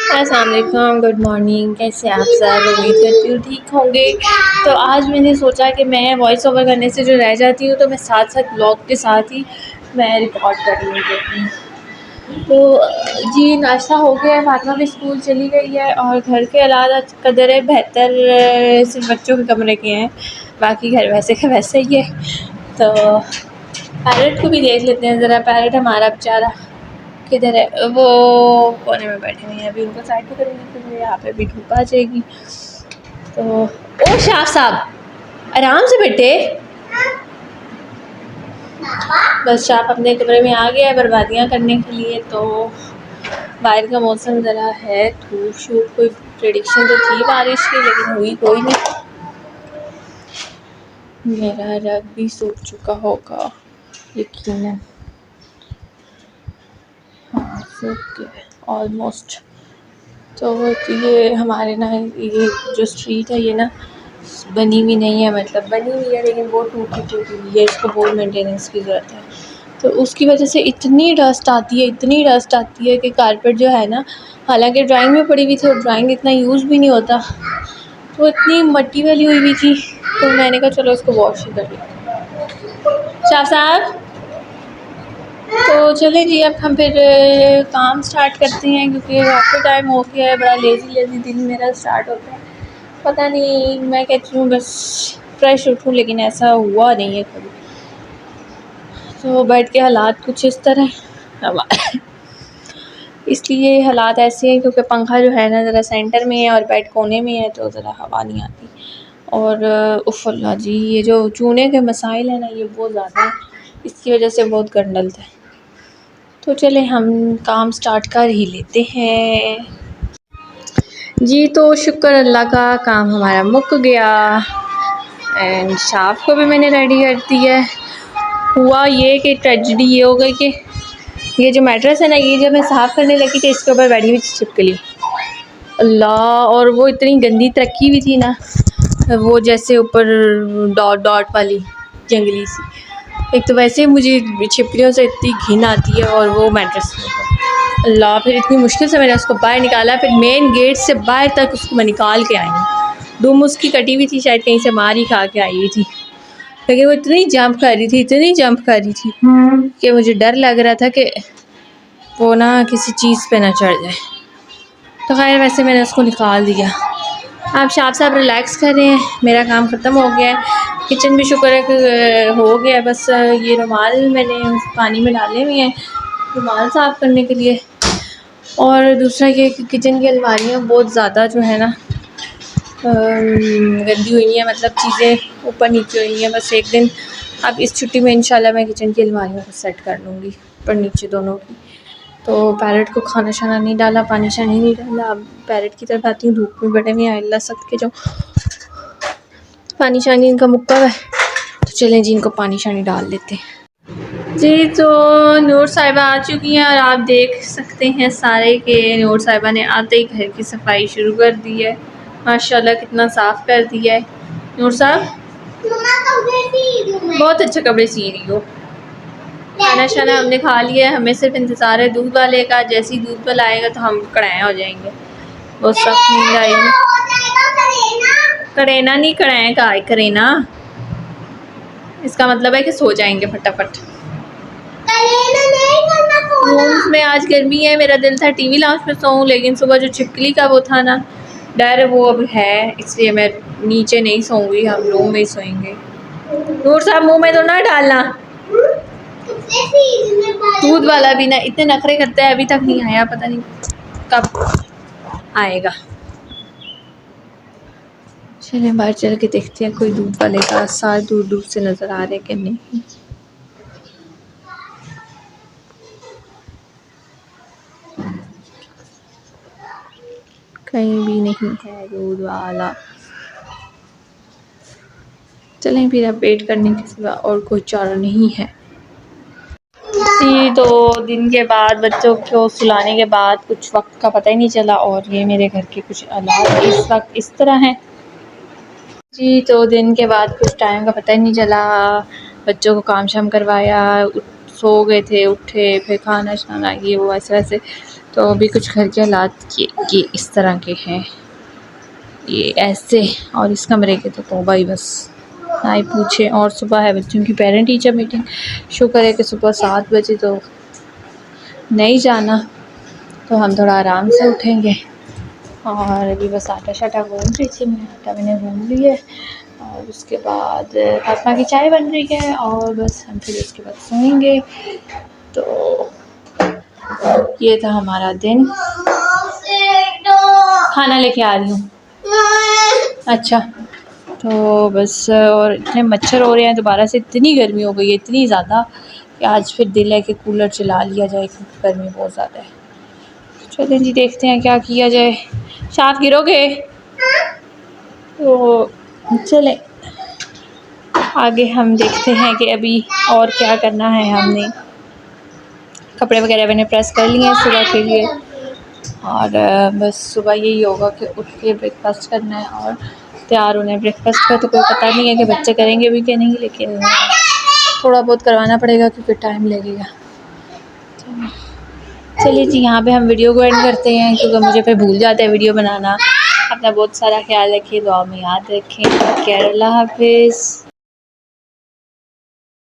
अस्सलाम वालेकुम, good morning. कैसे आप सब? उम्मीद करती हूँ ठीक होंगे। तो आज मैंने सोचा कि मैं वॉइस ओवर करने से जो रह जाती हूँ तो मैं साथ साथ ब्लॉग के साथ ही मैं रिकॉर्ड कर लूँगी अपनी। तो जी नाश्ता हो गया है, फातिमा भी स्कूल चली गई है और घर के हालात कदर बेहतर सिर्फ बच्चों के कमरे के हैं, बाकी घर वैसे का वैसे ही है। तो पैरट को भी देख लेते हैं ज़रा। पैरट हमारा बेचारा किधर है? वो कोने में बैठे हुए हैं। अभी उनको साइड पे करेंगे तो यहाँ पे भी धूप आ जाएगी। तो ओ शाह साहब आराम से बैठे। बस शाह अपने कमरे में आ गया है बर्बादियाँ करने के लिए। तो बाहर का मौसम ज़रा है धूप शूप, कोई प्रेडिक्शन तो थी बारिश की लेकिन हुई कोई नहीं। मेरा रब भी सूख चुका होगा यकीनन। हाँ सूख गया ऑलमोस्ट। तो ये हमारे ना ये जो स्ट्रीट है ये ना बनी हुई नहीं है, मतलब बनी हुई है लेकिन वो टूटी फूटी हुई है, इसको बहुत मेंटेनेंस की ज़रूरत है। तो उसकी वजह से इतनी डस्ट आती है, इतनी डस्ट आती है कि कारपेट जो है ना, हालांकि ड्राइंग में पड़ी हुई थी और ड्राइंग इतना यूज़ भी नहीं होता, तो इतनी मट्टी वाली हुई थी तो मैंने कहा चलो इसको वॉश ही कर लें। शाह साहब तो चलें जी, अब हम फिर काम स्टार्ट करते हैं क्योंकि काफ़ी टाइम हो गया है। बड़ा लेज़ी दिन मेरा स्टार्ट होता है। पता नहीं, मैं कहती हूँ बस फ्रेश उठूँ लेकिन ऐसा हुआ नहीं है कभी। तो बेड के हालात कुछ इस तरह हमारे इसलिए हालात ऐसे हैं क्योंकि पंखा जो है ना ज़रा सेंटर में है और बेड कोने में है तो ज़रा हवा नहीं आती। और उफ़ अल्लाह जी, ये जो चूने के मसाइल हैं ना ये बहुत ज़्यादा है, इसकी वजह से बहुत गंदलता है। तो चलें हम काम स्टार्ट कर ही लेते हैं जी। तो शुक्र अल्लाह का काम हमारा मुक गया एंड शाफ को भी मैंने रेडी कर दिया है। हुआ ये कि ट्रेजेडी ये हो गई कि ये जो मैट्रेस है ना, ये जब मैं साफ़ करने लगी थी इसके ऊपर बैठी हुई थी छिपकली, अल्लाह। और वो इतनी गंदी रखी हुई थी ना, वो जैसे ऊपर डॉट डॉट वाली जंगली सी। एक तो वैसे मुझे छिपकलियों से इतनी घिन आती है और वो मैट्रेस अल्लाह। फिर इतनी मुश्किल से मैंने उसको बाहर निकाला, फिर मेन गेट से बाहर तक उसको मैं निकाल के आई हूँ। दुम उसकी कटी हुई थी, शायद कहीं से मार ही खा के आई हुई थी, लेकिन वो इतनी जंप कर रही थी, इतनी जंप कर रही थी कि मुझे डर लग रहा था कि वो ना किसी चीज़ पे ना चढ़ जाए। तो खैर वैसे मैंने उसको निकाल दिया। आप शाह साहब रिलैक्स कर रहे हैं, मेरा काम ख़त्म हो गया है। किचन भी शुक्र है कि हो गया। बस ये रुमाल मैंने पानी में डाले हुए हैं रुमाल साफ़ करने के लिए। और दूसरा ये कि किचन की अलमारियाँ बहुत ज़्यादा जो है ना गंदी हुई हैं, मतलब चीज़ें ऊपर नीचे हुई हैं। बस एक दिन अब इस छुट्टी में इंशाल्लाह मैं किचन की अलमारियों को सेट कर लूँगी, ऊपर नीचे दोनों की। तो पैरट को खाना शाना नहीं डाला, पानी शानी नहीं डाला। अब पैरट की तरफ आती हूँ, धूप में बड़े में अल्लाह सख्त के जो पानी शानी इनका मुक्का है। तो चलें जी इनको पानी शानी डाल लेते हैं जी। तो नूर साहिबा आ चुकी हैं और आप देख सकते हैं सारे के नूर साहिबा ने आते ही घर की सफाई शुरू कर दी है। माशाल्लाह कितना साफ़ कर दिया है नूर साहब, बहुत अच्छे कपड़े सी रही हो। खाना शाना हमने खा लिया है, हमें सिर्फ इंतज़ार है दूध वाले का। जैसे ही दूध वाला आएगा तो हम कड़ाए हो जाएंगे। बहुत सख्त नींद आएगी। करेना नहीं कड़ाए का करेना, इसका मतलब है कि सो जाएंगे फटाफट। रूम्स में आज गर्मी है, मेरा दिल था टीवी लाउंज में सोऊं लेकिन सुबह जो छिपकली का वो था ना डर, वो अब है, इसलिए मैं नीचे नहीं सोऊंगी, हम रूम में ही सोएंगे। नूर साहब मुंह में तो ना डालना। दूध वाला भी ना इतने नखरे करता है, अभी तक नहीं आया, पता नहीं कब आएगा। चलें बाहर चल के देखते हैं कोई दूध वाले का साथ दूर दूर से नज़र आ रहे कि नहीं। कहीं भी नहीं है दूध वाला। चलें फिर अब वेट करने के सिवा और कोई चारा नहीं है जी। तो दिन के बाद बच्चों को सुलाने के बाद कुछ वक्त का पता ही नहीं चला और ये मेरे घर के कुछ हालात इस वक्त इस तरह हैं जी। तो दिन के बाद कुछ टाइम का पता ही नहीं चला, बच्चों को काम शाम करवाया, सो गए थे, उठे, फिर खाना शाना ये वो ऐसे वैसे तो अभी कुछ घर के हालात ये इस तरह के हैं, ये ऐसे। और इस कमरे के तो तौबा ही बस ना ही पूछे। और सुबह है बच्चों की पेरेंट टीचर मीटिंग, शुक्र है कि सुबह 7 बजे तो नहीं जाना, तो हम थोड़ा आराम से उठेंगे। और अभी बस आटा शाटा गूँध रही थी मैं, आटा मैंने गूँध लिया है। और उसके बाद फातिमा की चाय बन रही है और बस हम फिर उसके बाद सोएंगे। तो ये था हमारा दिन। खाना लेके आ रही हूँ। अच्छा, तो बस। और इतने मच्छर हो रहे हैं, दोबारा से इतनी गर्मी हो गई है, इतनी ज़्यादा कि आज फिर दिल है कि कूलर चला लिया जाए क्योंकि गर्मी बहुत ज़्यादा है। चलें जी, देखते हैं क्या किया जाए। शाफ गिरोगे तो चलें आगे, हम देखते हैं कि अभी और क्या करना है। हमने कपड़े वगैरह मैंने प्रेस कर लिए हैं सुबह के लिए। और बस सुबह यही होगा कि उठ के ब्रेकफास्ट करना है और तैयार होना है। ब्रेकफास्ट का तो कोई पता नहीं है कि बच्चे करेंगे भी कि नहीं, लेकिन थोड़ा बहुत करवाना पड़ेगा क्योंकि टाइम लगेगा। चलिए जी, यहाँ पे हम वीडियो को एंड करते हैं क्योंकि मुझे फिर भूल जाता है वीडियो बनाना। अपना बहुत सारा ख्याल रखिए, दुआ में याद रखें। अल्लाह हाफिज़।